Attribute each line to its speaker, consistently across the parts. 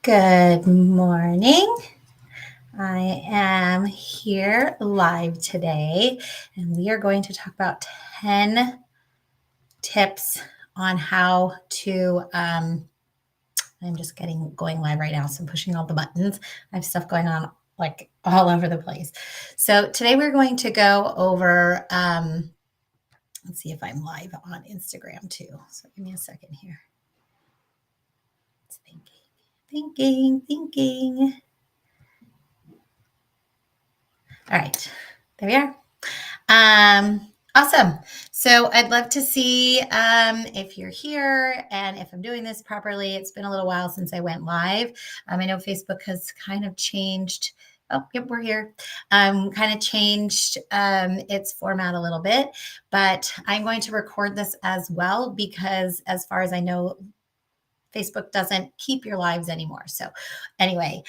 Speaker 1: Good morning. I am here live today, and we are going to talk about 10 tips on how to. I'm just getting going live right now, so I'm pushing all the buttons. I have stuff going on like all over the place. So today we're going to go over. Let's see if I'm live on Instagram too. So give me a second here. It's thinking. All right, there we are. Awesome. So I'd love to see if you're here and if I'm doing this properly. It's been a little while since I went live. I know Facebook has kind of changed. Oh, yep, we're here. Kind of changed its format a little bit, but I'm going to record this as well because, as far as I know, Facebook doesn't keep your lives anymore. So, anyway,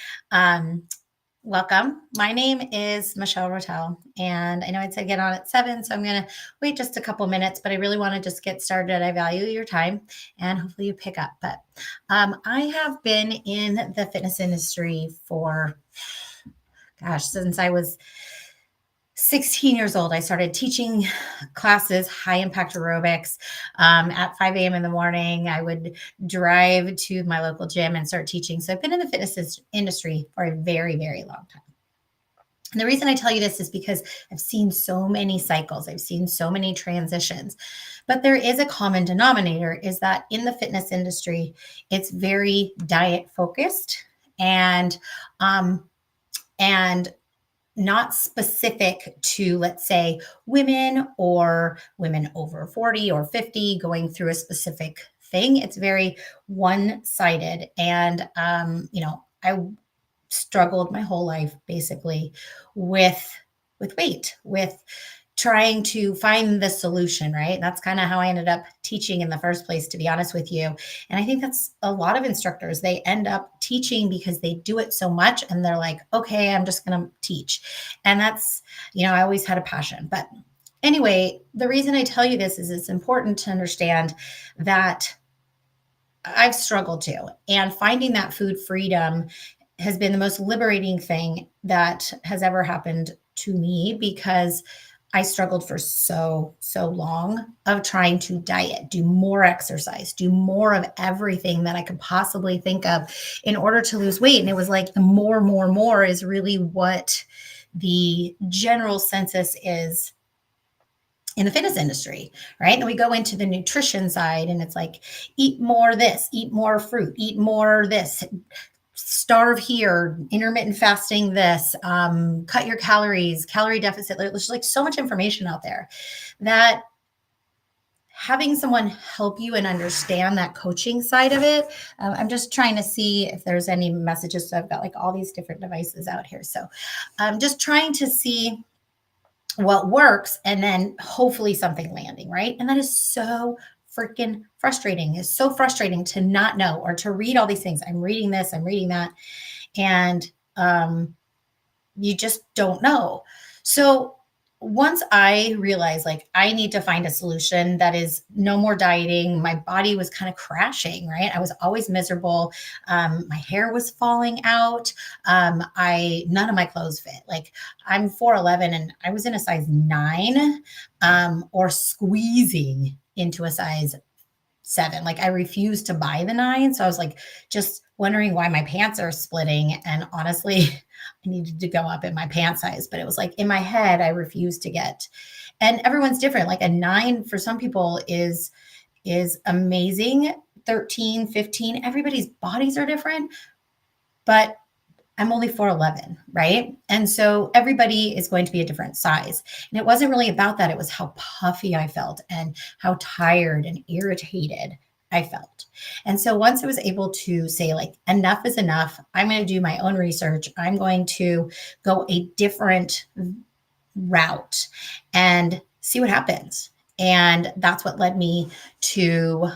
Speaker 1: welcome. My name is Michelle Rotel, and I know I said get on at 7, so I'm going to wait just a couple minutes, but I really want to just get started. I value your time, and hopefully you pick up. But I have been in the fitness industry for, since I was 16 years old. I started teaching classes, high impact aerobics at 5 a.m. in the morning. I would drive to my local gym and start teaching. So I've been in the fitness industry for a very, very long time. And the reason I tell you this is because I've seen so many cycles. I've seen so many transitions. But there is a common denominator, is that in the fitness industry, it's very diet focused and not specific to, let's say, women or women over 40 or 50 going through a specific thing. It's very one-sided. And, I struggled my whole life basically with weight, with trying to find the solution, right? That's kind of how I ended up teaching in the first place, to be honest with you. And I think that's a lot of instructors. They end up teaching because they do it so much and they're like, okay, I'm just going to teach. And that's, I always had a passion. But anyway, the reason I tell you this is it's important to understand that I've struggled too. And finding that food freedom has been the most liberating thing that has ever happened to me, because I struggled for so long of trying to diet, do more exercise, do more of everything that I could possibly think of in order to lose weight. And it was like the more is really what the general census is in the fitness industry, right? And we go into the nutrition side and it's like, eat more this, eat more fruit, eat more this, starve here, intermittent fasting this, cut your calories, calorie deficit. There's like so much information out there that having someone help you and understand that coaching side of it. I'm just trying to see if there's any messages. So I've got like all these different devices out here. So I'm just trying to see what works and then hopefully something landing, right? And that is so freaking frustrating. It's so frustrating to not know or to read all these things. I'm reading this, I'm reading that, and you just don't know. So once I realized like I need to find a solution that is no more dieting, my body was kind of crashing, right? I was always miserable. My hair was falling out. None of my clothes fit. Like I'm 4'11" and I was in a size 9 or squeezing into a size 7. Like I refused to buy the 9. So I was like just wondering why my pants are splitting. And honestly, I needed to go up in my pant size, but it was like in my head, I refused to get. And everyone's different. Like a 9 for some people is amazing. 13, 15, everybody's bodies are different, but I'm only 4'11", right? And so everybody is going to be a different size. And it wasn't really about that. It was how puffy I felt and how tired and irritated I felt. And so once I was able to say like, enough is enough, I'm going to do my own research. I'm going to go a different route and see what happens. And that's what led me to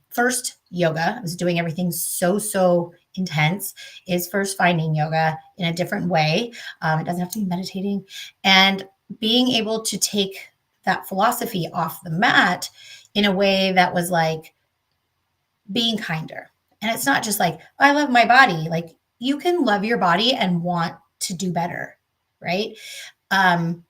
Speaker 1: first yoga. I was doing everything so intense, is first finding yoga in a different way. It doesn't have to be meditating, and being able to take that philosophy off the mat in a way that was like being kinder. And it's not just like, I love my body. Like, you can love your body and want to do better, right? Um,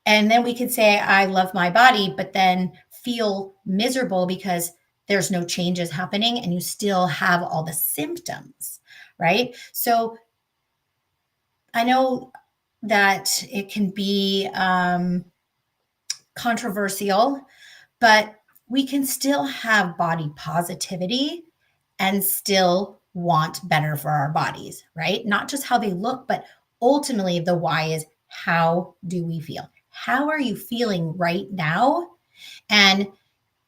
Speaker 1: and then we could say, I love my body, but then feel miserable because there's no changes happening and you still have all the symptoms, right? So I know that it can be controversial, but we can still have body positivity and still want better for our bodies, right? Not just how they look, but ultimately the why is, how do we feel? How are you feeling right now? And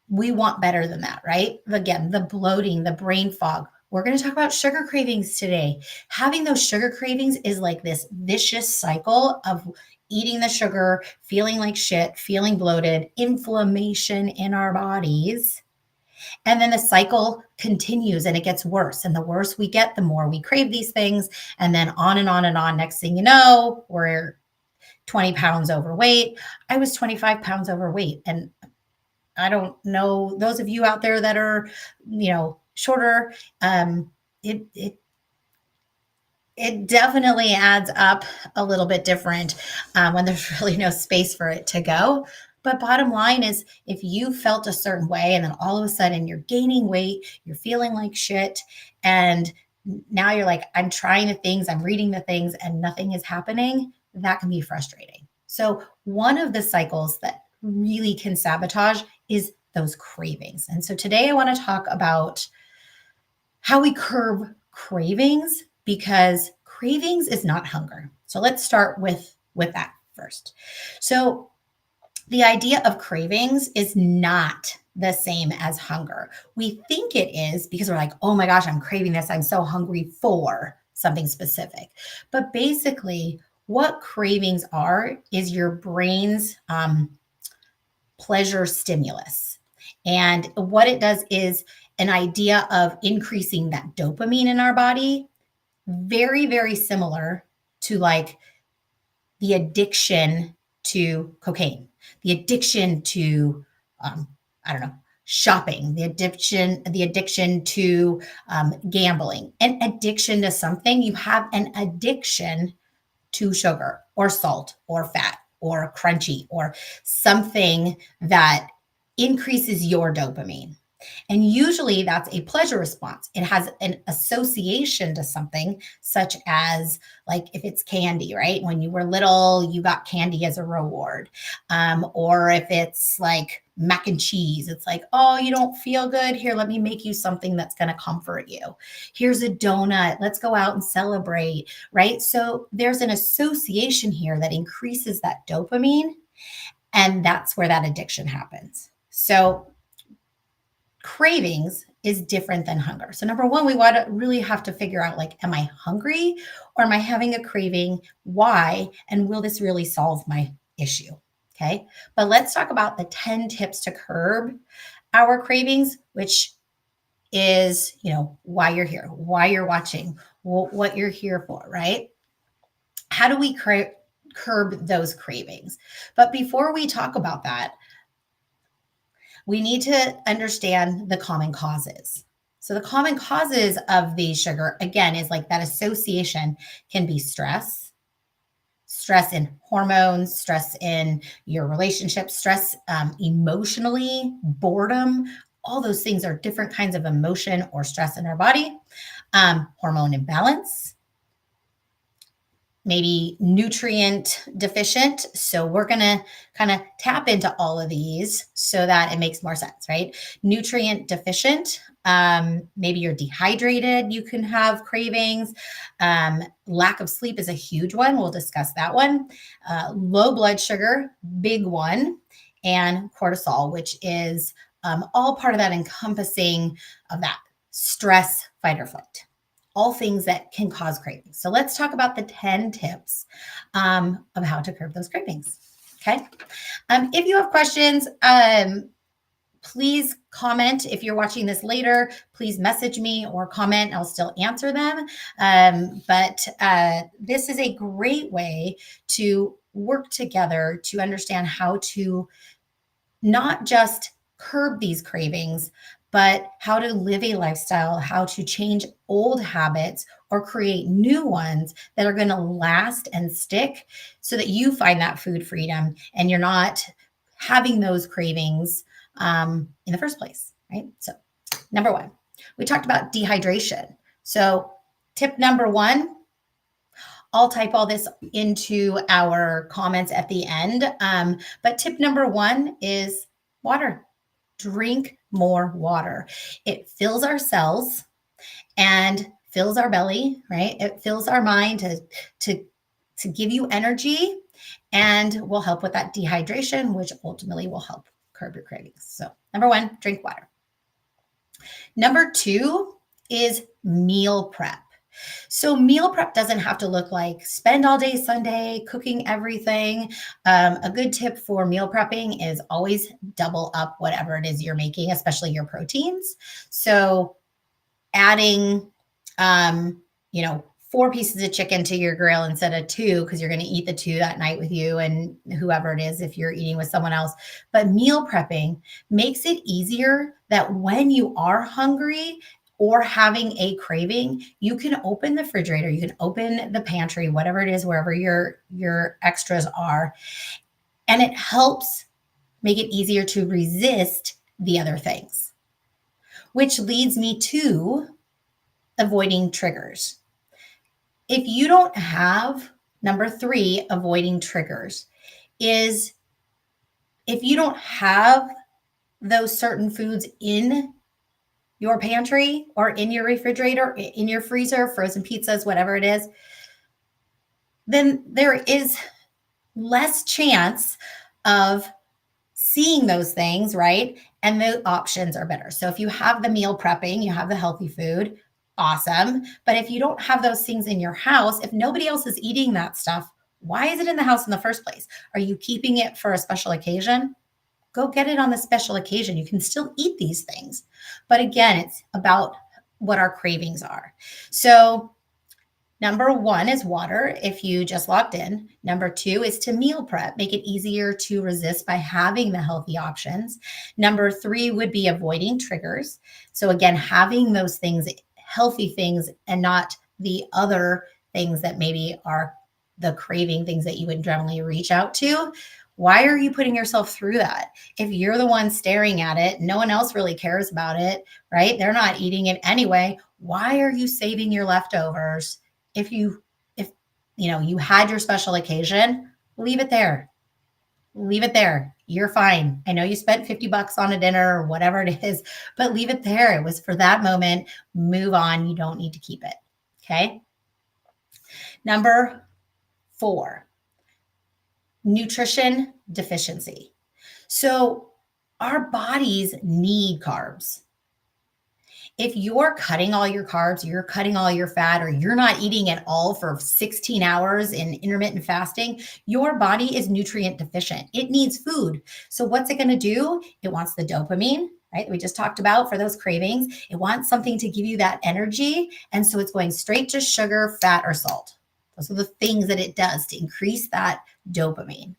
Speaker 1: we want better than that, right? Again, the bloating, the brain fog. We're going to talk about sugar cravings today. Having those sugar cravings is like this vicious cycle of eating the sugar, feeling like shit, feeling bloated, inflammation in our bodies. And then the cycle continues and it gets worse. And the worse we get, the more we crave these things. And then on and on and on. Next thing you know, we're 20 pounds overweight. I was 25 pounds overweight. And I don't know those of you out there that are, shorter. It it it definitely adds up a little bit different when there's really no space for it to go. But bottom line is, if you felt a certain way and then all of a sudden you're gaining weight, you're feeling like shit, and now you're like, I'm trying the things, I'm reading the things, and nothing is happening, that can be frustrating. So, one of the cycles that really can sabotage is those cravings. And so, today I want to talk about how we curb cravings, because cravings is not hunger. So let's start with that first. So the idea of cravings is not the same as hunger. We think it is because we're like, oh my gosh, I'm craving this. I'm so hungry for something specific. But basically, what cravings are is your brain's pleasure stimulus. And what it does is an idea of increasing that dopamine in our body, very, very similar to like the addiction to cocaine, the addiction to, I don't know, shopping, the addiction to gambling, an addiction to something. You have an addiction to sugar or salt or fat or crunchy or something that increases your dopamine. And usually that's a pleasure response. It has an association to something, such as, like, if it's candy, right? When you were little, you got candy as a reward. Or if it's like mac and cheese, it's like, oh, you don't feel good. Here, let me make you something that's going to comfort you. Here's a donut. Let's go out and celebrate, right? So there's an association here that increases that dopamine. And that's where that addiction happens. So cravings is different than hunger. So number one, we want to really have to figure out, like, am I hungry or am I having a craving? Why? And will this really solve my issue? Okay. But let's talk about the 10 tips to curb our cravings, which is, why you're here, why you're watching, what you're here for, right? How do we curb those cravings? But before we talk about that, we need to understand the common causes. So the common causes of the sugar, again, is like that association can be stress in hormones, stress in your relationship, stress emotionally, boredom. All those things are different kinds of emotion or stress in our body. Hormone imbalance, maybe nutrient deficient. So we're going to kind of tap into all of these so that it makes more sense, right? Nutrient deficient. Maybe you're dehydrated. You can have cravings. Lack of sleep is a huge one. We'll discuss that one. Low blood sugar, big one. And cortisol, which is all part of that encompassing of that stress, fight or flight, all things that can cause cravings. So let's talk about the 10 tips of how to curb those cravings. Okay. If you have questions, please comment. If you're watching this later, please message me or comment. I'll still answer them. But this is a great way to work together to understand how to not just curb these cravings, but how to live a lifestyle, how to change old habits or create new ones that are going to last and stick so that you find that food freedom and you're not having those cravings in the first place, right? So, number one, we talked about dehydration. So, tip number one, I'll type all this into our comments at the end. But tip number one is water. Drink more water. It fills our cells and fills our belly, right? It fills our mind to, to give you energy and will help with that dehydration, which ultimately will help curb your cravings. So, number one, drink water. Number two is meal prep. So, meal prep doesn't have to look like spend all day Sunday cooking everything. A good tip for meal prepping is always double up whatever it is you're making, especially your proteins. So, adding, you know, 4 pieces of chicken to your grill instead of 2 because you're going to eat the 2 that night with you and whoever it is if you're eating with someone else. But meal prepping makes it easier that when you are hungry or having a craving, you can open the refrigerator, you can open the pantry, whatever it is, wherever your extras are, and it helps make it easier to resist the other things. Which leads me to avoiding triggers. If you don't have number 3, avoiding triggers, is if you don't have those certain foods in your pantry or in your refrigerator, in your freezer, frozen pizzas, whatever it is, then there is less chance of seeing those things, right? And the options are better. So if you have the meal prepping, you have the healthy food, awesome. But if you don't have those things in your house, if nobody else is eating that stuff, why is it in the house in the first place? Are you keeping it for a special occasion? Go get it on the special occasion. You can still eat these things. But again, it's about what our cravings are. So number 1 is water, if you just locked in. Number 2 is to meal prep, make it easier to resist by having the healthy options. Number 3 would be avoiding triggers. So, again, having those things, healthy things, and not the other things that maybe are the craving things that you would generally reach out to. Why are you putting yourself through that? If you're the one staring at it, no one else really cares about it, right? They're not eating it anyway. Why are you saving your leftovers? If you had your special occasion, leave it there. Leave it there. You're fine. I know you spent $50 on a dinner or whatever it is, but leave it there. It was for that moment. Move on. You don't need to keep it. Okay. Number 4, nutrition deficiency. So our bodies need carbs. If you're cutting all your carbs, you're cutting all your fat, or you're not eating at all for 16 hours in intermittent fasting, your body is nutrient deficient. It needs food. So what's it going to do? It wants the dopamine, right? We just talked about for those cravings. It wants something to give you that energy. And so it's going straight to sugar, fat, or salt. Those are the things that it does to increase that dopamine.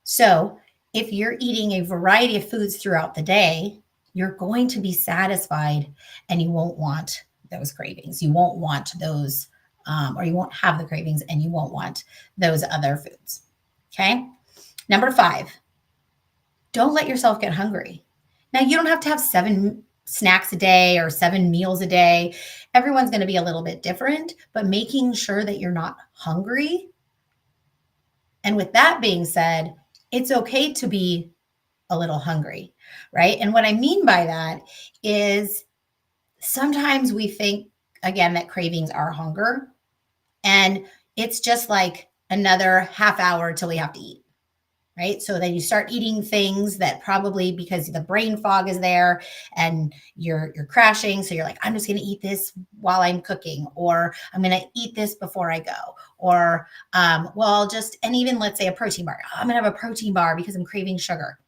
Speaker 1: So if you're eating a variety of foods throughout the day, you're going to be satisfied and you won't want those cravings. You won't want those, or you won't have the cravings and you won't want those other foods. Okay. Number 5, don't let yourself get hungry. Now, you don't have to have 7 snacks a day or 7 meals a day. Everyone's going to be a little bit different, but making sure that you're not hungry. And with that being said, it's okay to be a little hungry, right? And what I mean by that is sometimes we think, again, that cravings are hunger, and it's just like another half hour till we have to eat, right? So then you start eating things that probably because the brain fog is there and you're crashing. So you're like, I'm just going to eat this while I'm cooking, or I'm going to eat this before I go, or and even let's say a protein bar. I'm going to have a protein bar because I'm craving sugar.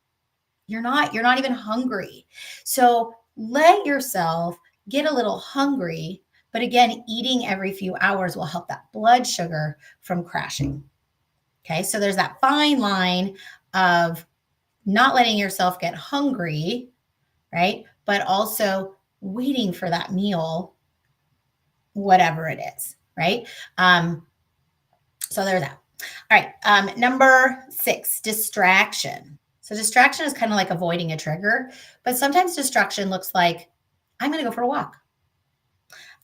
Speaker 1: You're not even hungry. So let yourself get a little hungry. But again, eating every few hours will help that blood sugar from crashing. Okay. So there's that fine line of not letting yourself get hungry, right? But also waiting for that meal, whatever it is, right? So there's that. All right. Number 6, distraction. So distraction is kind of like avoiding a trigger, but sometimes distraction looks like I'm going to go for a walk.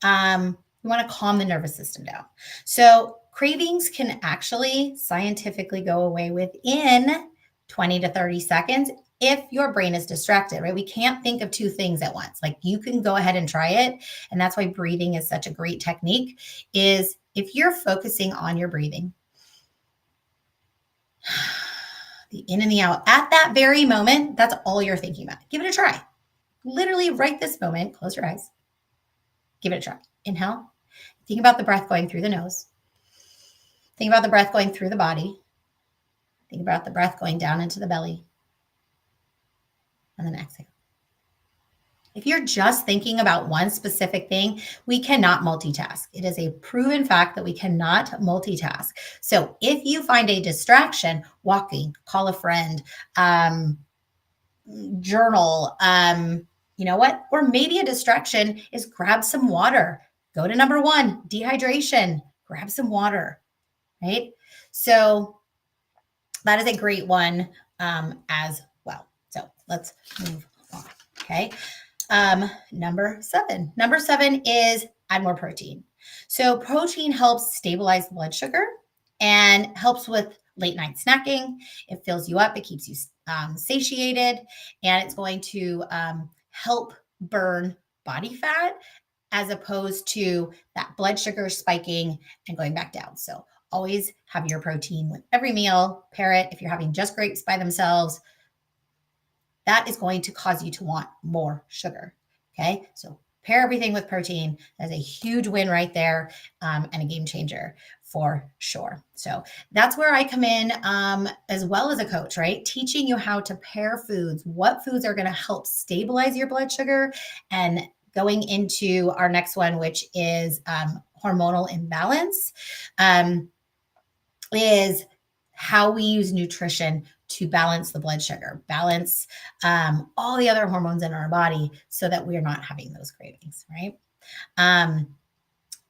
Speaker 1: You want to calm the nervous system down. So cravings can actually scientifically go away within 20 to 30 seconds if your brain is distracted, right? We can't think of two things at once. Like you can go ahead and try it. And that's why breathing is such a great technique is if you're focusing on your breathing, the in and the out at that very moment, that's all you're thinking about. Give it a try. Literally right this moment, close your eyes. Give it a try. Inhale. Think about the breath going through the nose. Think about the breath going through the body. Think about the breath going down into the belly. And then exhale. If you're just thinking about one specific thing, we cannot multitask. It is a proven fact that we cannot multitask. So if you find a distraction, walking, call a friend, journal, you know what? Or maybe a distraction is grab some water. Go to number 1, dehydration. Grab some water, right? So that is a great one as well. So let's move on. Okay. Number 7. Number 7 is add more protein. So protein helps stabilize blood sugar and helps with late night snacking. It fills you up. It keeps you satiated, and it's going to help burn body fat as opposed to that blood sugar spiking and going back down. So always have your protein with every meal. Pair it. If you're having just grapes by themselves, that is going to cause you to want more sugar. Okay. So pair everything with protein. That's a huge win right there and a game changer for sure. So that's where I come in as well as a coach, right? Teaching you how to pair foods, what foods are going to help stabilize your blood sugar, and going into our next one, which is hormonal imbalance, is how we use nutrition to balance the blood sugar, balance all the other hormones in our body so that we're not having those cravings, right?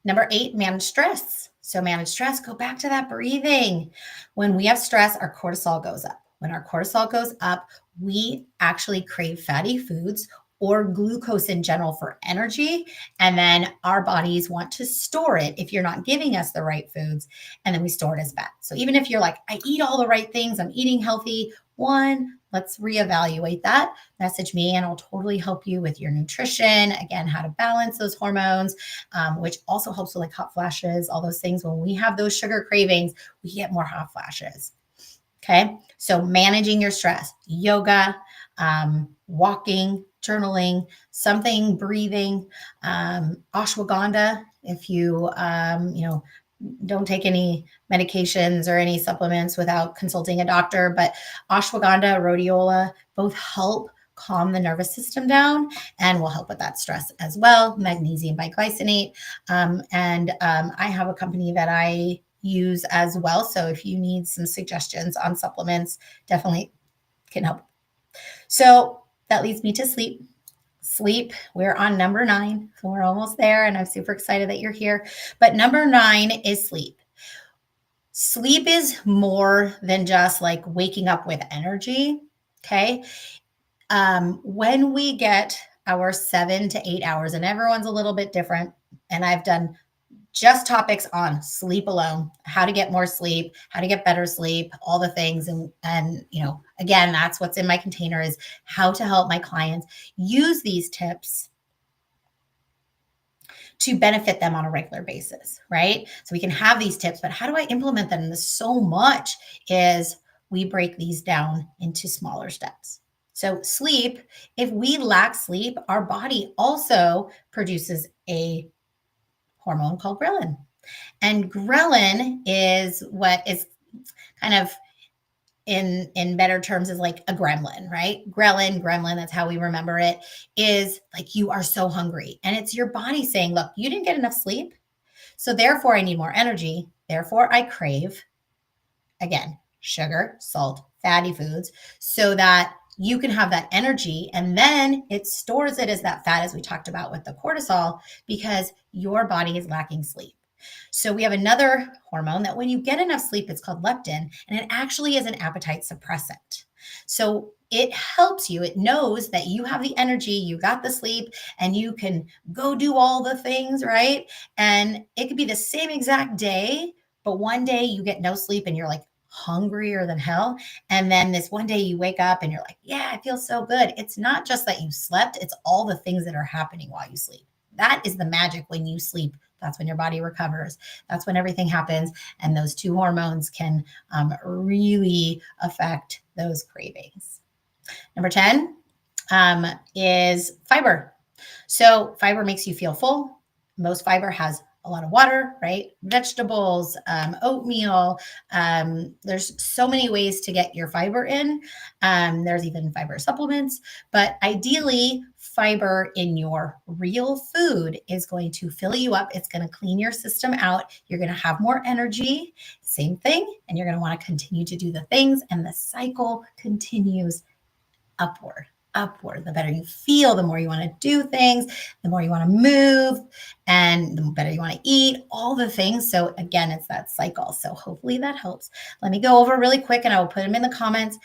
Speaker 1: Number 8, manage stress. So manage stress, go back to that breathing. When we have stress, our cortisol goes up. When our cortisol goes up, we actually crave fatty foods or glucose in general for energy. And then our bodies want to store it if you're not giving us the right foods. And then we store it as fat. So even if you're like, I eat all the right things, I'm eating healthy, let's reevaluate that. Message me and I'll totally help you with your nutrition. Again, how to balance those hormones, which also helps with like hot flashes, all those things. When we have those sugar cravings, we get more hot flashes. Okay. So managing your stress, yoga, walking, journaling, something, breathing, ashwagandha. If you, don't take any medications or any supplements without consulting a doctor, but ashwagandha, rhodiola, both help calm the nervous system down and will help with that stress as well. Magnesium biglycinate. I have a company that I use as well. So if you need some suggestions on supplements, definitely can help. So that leads me to sleep. Sleep, we're on number 9. So we're almost there, and I'm super excited that you're here. But number 9 is sleep. Sleep is more than just like waking up with energy. Okay. When we get our 7 to 8 hours, and everyone's a little bit different, and I've done just topics on sleep alone, how to get more sleep, how to get better sleep, all the things. And again, that's what's in my container is how to help my clients use these tips to benefit them on a regular basis, right? So we can have these tips, but how do I implement them? And there's so much is we break these down into smaller steps. So sleep, if we lack sleep, our body also produces a hormone called ghrelin. And ghrelin is what is kind of in better terms is like a gremlin, right? Gremlin, that's how we remember it, is like you are so hungry. And it's your body saying, look, you didn't get enough sleep. So therefore I need more energy. Therefore I crave, again, sugar, salt, fatty foods so that you can have that energy and then it stores it as that fat, as we talked about with the cortisol, because your body is lacking sleep. So we have another hormone that when you get enough sleep, it's called leptin, and it actually is an appetite suppressant. So it helps you. It knows that you have the energy, you got the sleep, and you can go do all the things, right? And it could be the same exact day, but one day you get no sleep and you're like hungrier than hell. And then this one day you wake up and you're like, yeah, I feel so good. It's not just that you slept, it's all the things that are happening while you sleep. That is the magic when you sleep. That's when your body recovers. That's when everything happens. And those two hormones can really affect those cravings. Number 10 is fiber. So, fiber makes you feel full. Most fiber has a lot of water, right? Vegetables, oatmeal. There's so many ways to get your fiber in. There's even fiber supplements, but ideally, fiber in your real food is going to fill you up. It's going to clean your system out. You're going to have more energy, same thing, and you're going to want to continue to do the things, and the cycle continues upward. The better you feel, the more you want to do things, the more you want to move, and the better you want to eat, all the things. So again, it's that cycle. So hopefully that helps. Let me go over really quick and I will put them in the comments.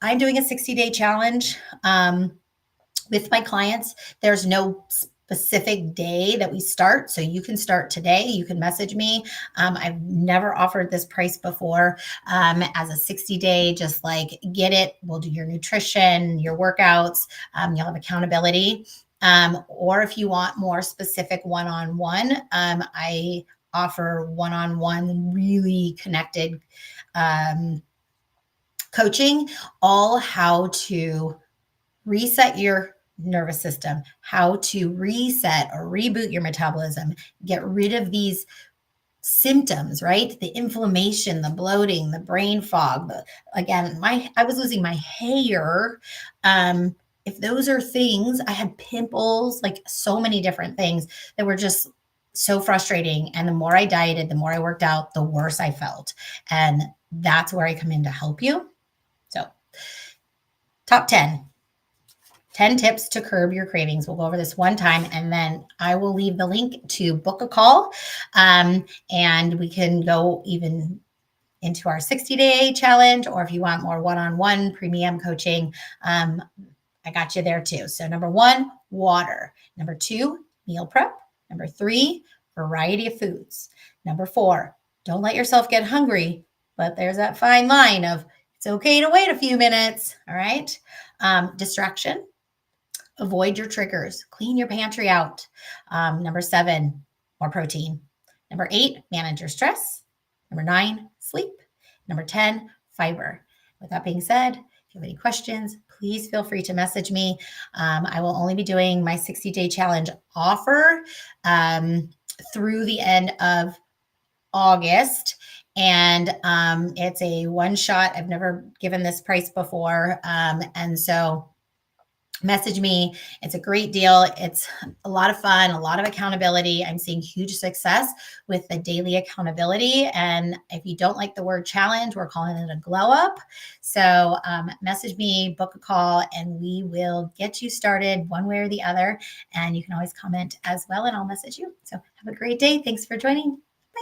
Speaker 1: I'm doing a 60-day challenge. With my clients, there's no specific day that we start. So you can start today. You can message me. I've never offered this price before as a 60-day, just like get it. We'll do your nutrition, your workouts. You'll have accountability. Or if you want more specific one-on-one, I offer one-on-one, really connected coaching, all how to reset your nervous system, how to reset or reboot your metabolism, get rid of these symptoms, right? The inflammation, the bloating, the brain fog. Again, I was losing my hair. If those are things, I had pimples, like so many different things that were just so frustrating. And the more I dieted, the more I worked out, the worse I felt. And that's where I come in to help you. So, top 10 tips to curb your cravings. We'll go over this one time and then I will leave the link to book a call. And we can go even into our 60-day challenge, or if you want more one-on-one premium coaching, I got you there too. So number 1, water. Number 2, meal prep. Number 3, variety of foods. Number 4, don't let yourself get hungry, but there's that fine line of it's okay to wait a few minutes. All right. Distraction. Avoid your triggers. Clean your pantry out. Number 7, more protein. Number 8, manage your stress. Number 9, sleep. Number 10, fiber. With that being said, if you have any questions, please feel free to message me. I will only be doing my 60-day challenge offer through the end of August. And it's a one shot. I've never given this price before. And so message me. It's a great deal. It's a lot of fun, a lot of accountability. I'm seeing huge success with the daily accountability. And if you don't like the word challenge, we're calling it a glow up. So message me, book a call, and we will get you started one way or the other. And you can always comment as well, and I'll message you. So have a great day. Thanks for joining. Bye.